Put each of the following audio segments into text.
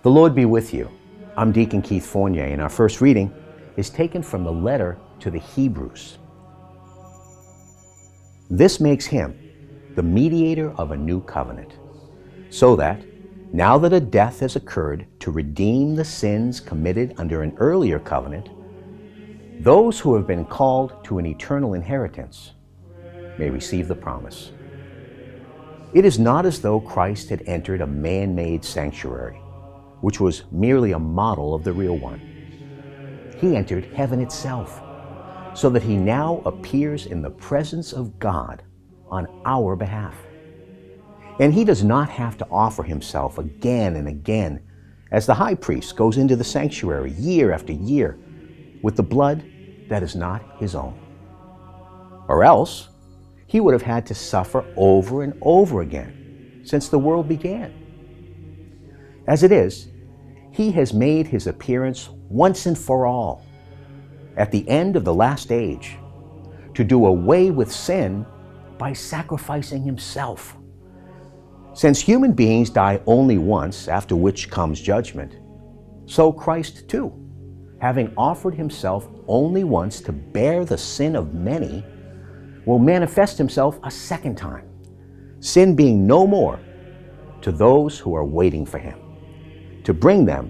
The Lord be with you. I'm Deacon Keith Fournier, and our first reading is taken from the letter to the Hebrews. This makes him the mediator of a new covenant, so that, now that a death has occurred to redeem the sins committed under an earlier covenant, those who have been called to an eternal inheritance may receive the promise. It is not as though Christ had entered a man-made sanctuary, which was merely a model of the real one. He entered heaven itself, so that he now appears in the presence of God on our behalf. And he does not have to offer himself again and again as the high priest goes into the sanctuary year after year with the blood that is not his own. Or else, he would have had to suffer over and over again since the world began. As it is, he has made his appearance once and for all at the end of the last age to do away with sin by sacrificing himself. Since human beings die only once, after which comes judgment, so Christ too, having offered himself only once to bear the sin of many, will manifest himself a second time, sin being no more, to those who are waiting for him, to bring them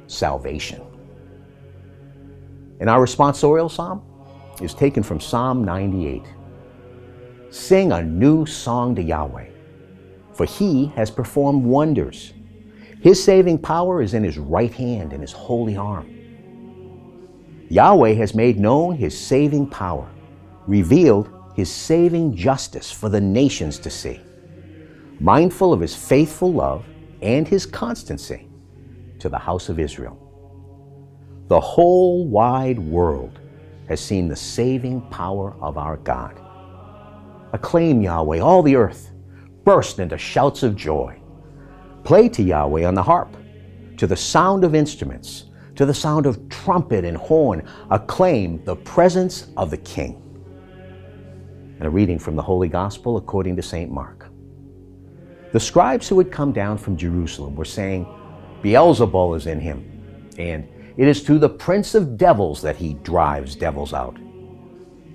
salvation. And our responsorial psalm is taken from Psalm 98. Sing a new song to Yahweh, for he has performed wonders. His saving power is in his right hand and his holy arm. Yahweh has made known his saving power, revealed his saving justice for the nations to see, mindful of his faithful love and his constancy to the house of Israel. The whole wide world has seen the saving power of our God. Acclaim Yahweh, all the earth. Burst into shouts of joy. Play to Yahweh on the harp, to the sound of instruments, to the sound of trumpet and horn. Acclaim the presence of the King. And a reading from the Holy Gospel according to St. Mark. The scribes who had come down from Jerusalem were saying, Beelzebul is in him, and it is through the prince of devils that he drives devils out.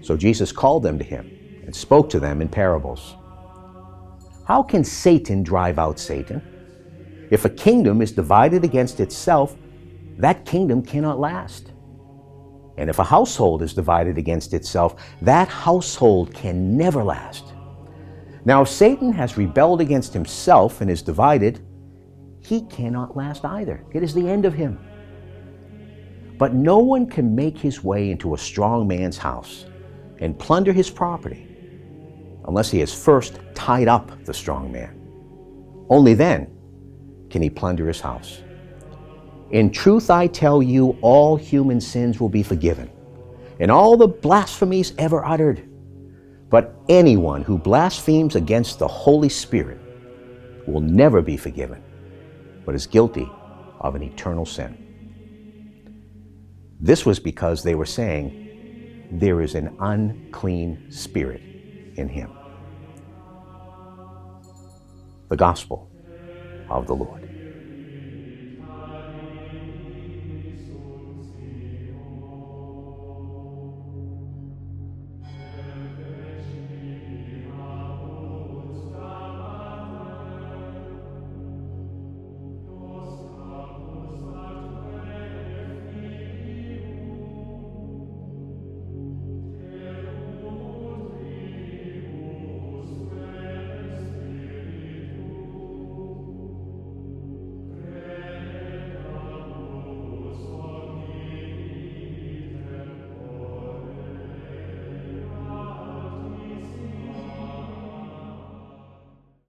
So Jesus called them to him and spoke to them in parables. How can Satan drive out Satan? If a kingdom is divided against itself, that kingdom cannot last. And if a household is divided against itself, that household can never last. Now, if Satan has rebelled against himself and is divided, he cannot last either. It is the end of him. But no one can make his way into a strong man's house and plunder his property unless he has first tied up the strong man. Only then can he plunder his house. In truth, I tell you, all human sins will be forgiven, and all the blasphemies ever uttered. But anyone who blasphemes against the Holy Spirit will never be forgiven, but is guilty of an eternal sin. This was because they were saying, there is an unclean spirit in him. The Gospel of the Lord.